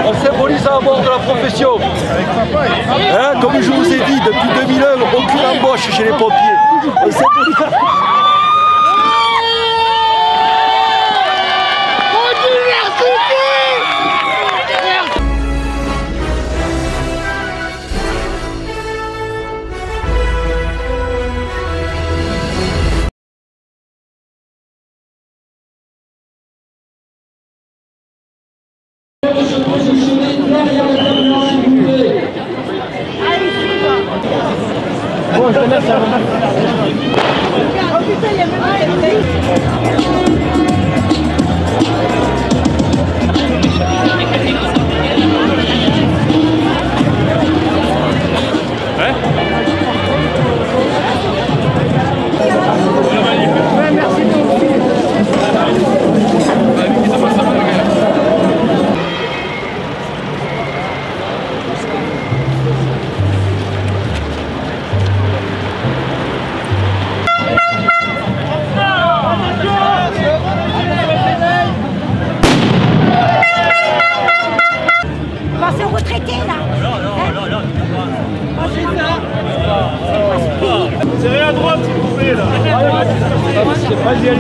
On symbolise la mort de la profession. Hein, comme je vous ai dit, depuis 2001, aucune embauche chez les pompiers. On symbolise... Bon, je te laisse. Oh putain, il y a même serrez à droite s'il vous plaît là. Vas-y, allez.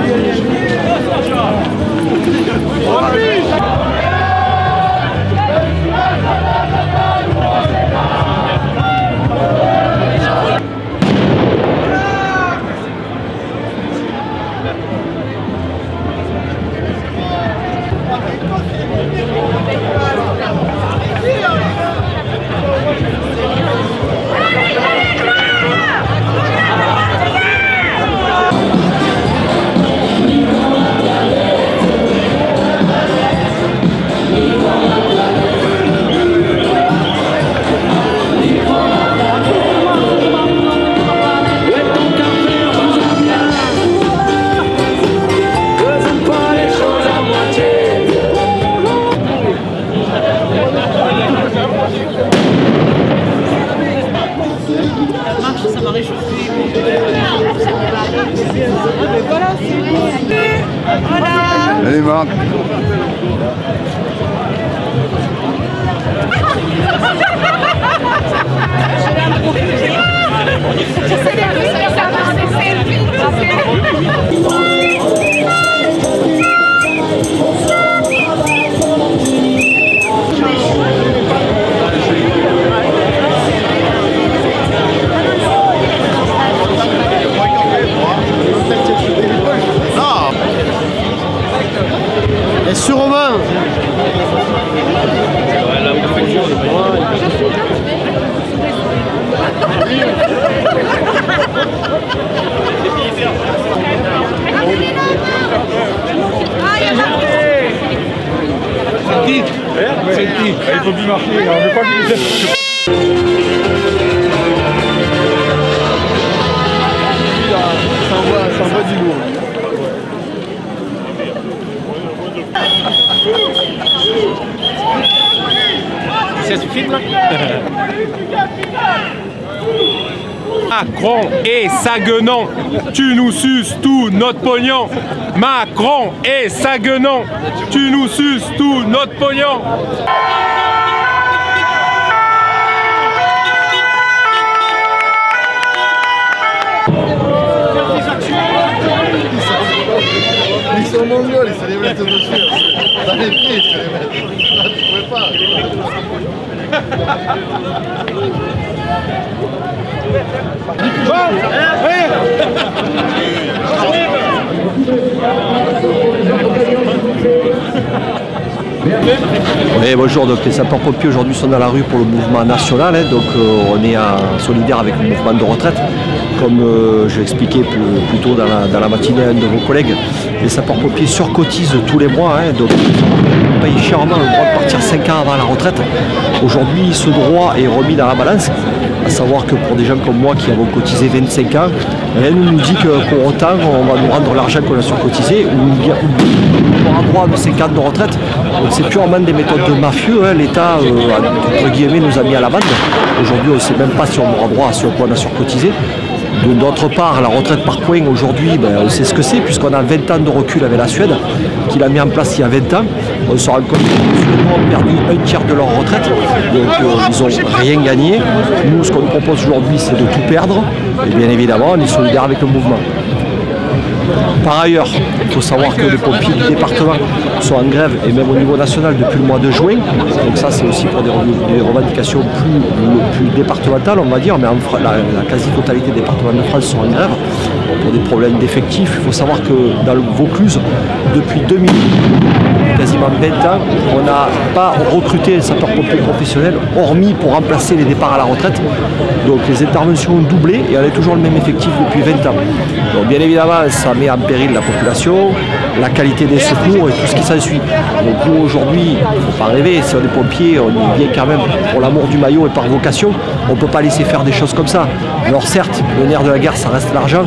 Allez, Marc. Et sur Romain. C'est qui? Il faut bien marquer, on veut pas qu'il ça envoie du lourd. C'est ce film là. Macron et Saguenon, tu nous suces tout notre pognon. Macron et Saguenon, tu nous suces tout notre pognon. Ils sont mongols, il faut les mettre dessus. Dans les pieds, il faut les mettre. Là, tu ne pouvais pas. Oui, bonjour, donc les sapeurs-pompiers aujourd'hui sont dans la rue pour le mouvement national, hein, donc on est solidaire avec le mouvement de retraite. Comme je l'ai expliqué plus tôt dans la matinée à un de vos collègues, les sapeurs-pompiers surcotisent tous les mois, hein, donc ils payent chèrement le droit de partir 5 ans avant la retraite. Aujourd'hui, ce droit est remis dans la balance, à savoir que pour des gens comme moi qui avons cotisé 25 ans, rien ne nous dit que pour autant on va nous rendre l'argent qu'on a surcotisé ou bien on aura droit de 5 ans de retraite. Donc c'est purement des méthodes de mafieux, hein. L'État entre guillemets nous a mis à la bande. Aujourd'hui on ne sait même pas si on aura droit à ce qu'on a surcotisé. D'autre part, la retraite par points aujourd'hui, on sait ce que c'est, puisqu'on a 20 ans de recul avec la Suède, qui l'a mis en place il y a 20 ans. On se rend compte que les Suédois ont perdu un tiers de leur retraite, donc ils n'ont rien gagné. Nous, ce qu'on nous propose aujourd'hui, c'est de tout perdre, et bien évidemment, on est solidaire avec le mouvement. Par ailleurs, il faut savoir que les pompiers du département sont en grève, et même au niveau national depuis le mois de juin. Donc ça, c'est aussi pour des revendications plus départementales, on va dire, mais la quasi-totalité des départements de France sont en grève pour des problèmes d'effectifs. Il faut savoir que dans le Vaucluse, depuis 2000, quasiment 20 ans, on n'a pas recruté un sapeur-pompier professionnel, hormis pour remplacer les départs à la retraite. Donc les interventions ont doublé et on a toujours le même effectif depuis 20 ans. Donc bien évidemment, ça met en péril la population, la qualité des secours et tout ce qui s'ensuit. Donc nous aujourd'hui, il ne faut pas rêver, si on est pompiers, on y vient quand même pour l'amour du maillot et par vocation. On ne peut pas laisser faire des choses comme ça. Alors certes, le nerf de la guerre, ça reste l'argent,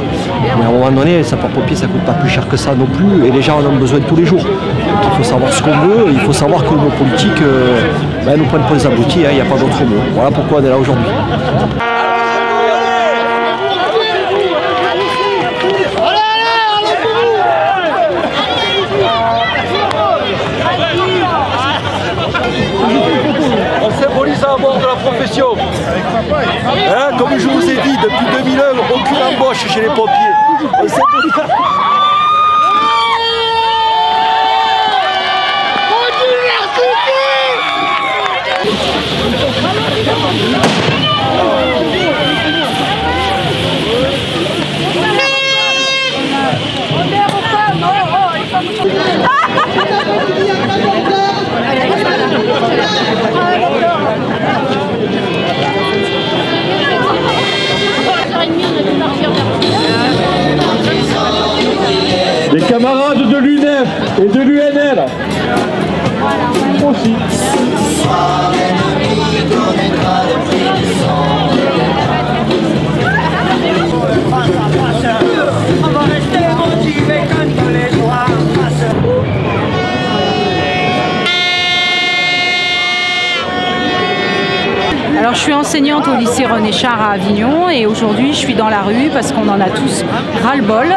mais à un moment donné, un sapeur-pompier, ça ne coûte pas plus cher que ça non plus, et les gens en ont besoin tous les jours. Donc il faut savoir ce qu'on veut, il faut savoir que nos politiques nous prennent pour des abrutis, il n'y a pas d'autre mot. Voilà pourquoi on est là aujourd'hui. On symbolise à mort de la profession. Hein, comme je vous ai dit, depuis 2001, aucune embauche chez les pompiers. On symbolise... Les camarades de l'UNEF et de l'UNL aussi. On va rester motivé quand les soirs passent. Alors je suis enseignante au lycée René Char à Avignon et aujourd'hui je suis dans la rue parce qu'on en a tous ras-le-bol.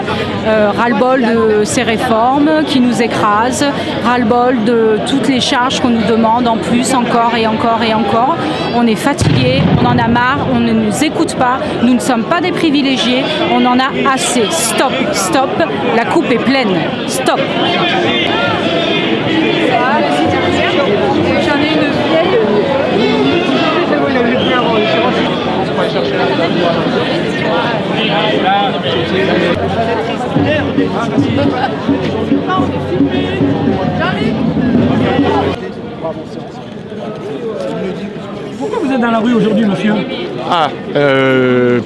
Ras-le-bol de ces réformes qui nous écrasent, ras-le-bol de toutes les charges qu'on nous demande en plus encore et encore et encore. On est fatigué, on en a marre, on ne nous écoute pas, nous ne sommes pas des privilégiés, on en a assez. Stop, stop, la coupe est pleine, stop. J'en ai une vieille. Pourquoi vous êtes dans la rue aujourd'hui, monsieur ?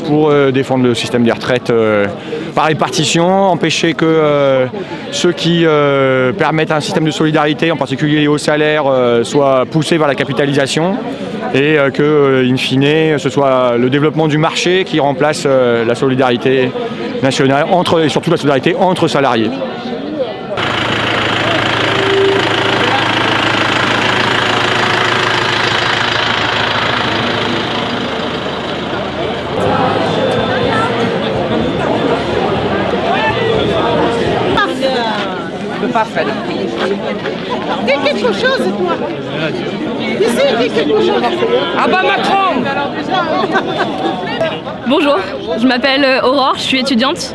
Pour défendre le système des retraites par répartition, empêcher que ceux qui permettent un système de solidarité, en particulier les hauts salaires, soient poussés vers la capitalisation et que, in fine, ce soit le développement du marché qui remplace la solidarité nationale et surtout la solidarité entre salariés. Dis quelque chose, toi. Dis quelque chose. Ah bah Macron! Bonjour, je m'appelle Aurore, je suis étudiante,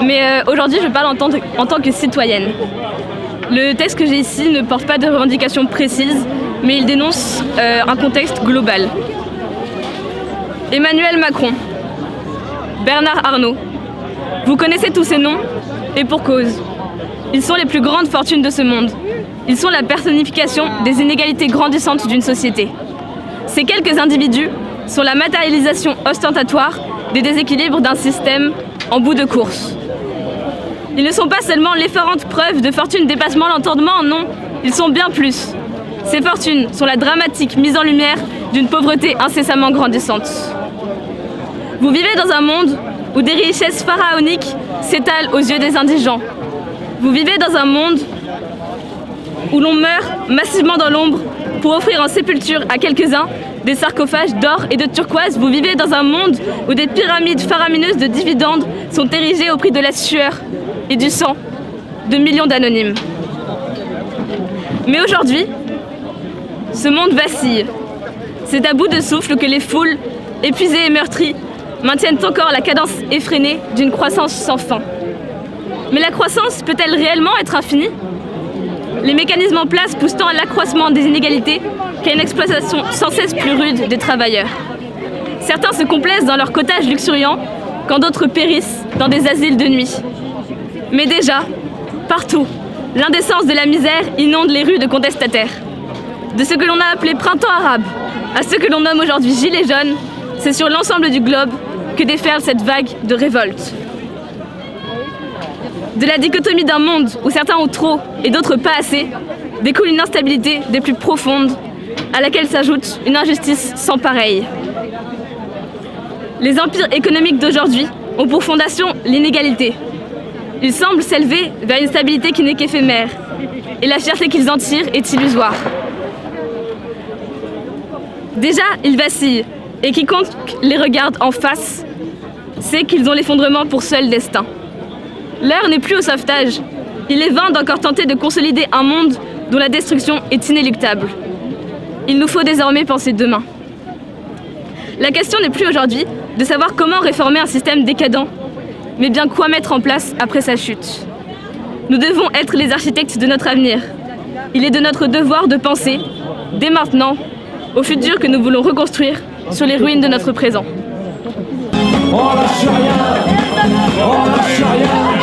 mais aujourd'hui je parle en tant que citoyenne. Le texte que j'ai ici ne porte pas de revendications précises, mais il dénonce un contexte global. Emmanuel Macron, Bernard Arnault, vous connaissez tous ces noms, et pour cause. Ils sont les plus grandes fortunes de ce monde. Ils sont la personnification des inégalités grandissantes d'une société. Ces quelques individus sont la matérialisation ostentatoire des déséquilibres d'un système en bout de course. Ils ne sont pas seulement l'effarante preuve de fortunes dépassement l'entendement, non, ils sont bien plus. Ces fortunes sont la dramatique mise en lumière d'une pauvreté incessamment grandissante. Vous vivez dans un monde où des richesses pharaoniques s'étalent aux yeux des indigents. Vous vivez dans un monde où l'on meurt massivement dans l'ombre pour offrir en sépulture à quelques-uns des sarcophages d'or et de turquoise. Vous vivez dans un monde où des pyramides faramineuses de dividendes sont érigées au prix de la sueur et du sang de millions d'anonymes. Mais aujourd'hui, ce monde vacille. C'est à bout de souffle que les foules, épuisées et meurtries, maintiennent encore la cadence effrénée d'une croissance sans fin. Mais la croissance peut-elle réellement être infinie? Les mécanismes en place poussent tant à l'accroissement des inégalités qu'à une exploitation sans cesse plus rude des travailleurs. Certains se complaisent dans leur cotage luxuriant, quand d'autres périssent dans des asiles de nuit. Mais déjà, partout, l'indécence de la misère inonde les rues de contestataires. De ce que l'on a appelé printemps arabe à ce que l'on nomme aujourd'hui gilets jaunes, c'est sur l'ensemble du globe que déferle cette vague de révolte. De la dichotomie d'un monde où certains ont trop et d'autres pas assez, découle une instabilité des plus profondes, à laquelle s'ajoute une injustice sans pareille. Les empires économiques d'aujourd'hui ont pour fondation l'inégalité. Ils semblent s'élever vers une stabilité qui n'est qu'éphémère, et la fierté qu'ils en tirent est illusoire. Déjà, ils vacillent, et quiconque les regarde en face sait qu'ils ont l'effondrement pour seul destin. L'heure n'est plus au sauvetage. Il est vain d'encore tenter de consolider un monde dont la destruction est inéluctable. Il nous faut désormais penser demain. La question n'est plus aujourd'hui de savoir comment réformer un système décadent, mais bien quoi mettre en place après sa chute. Nous devons être les architectes de notre avenir. Il est de notre devoir de penser, dès maintenant, au futur que nous voulons reconstruire sur les ruines de notre présent. On lâche rien, on lâche rien.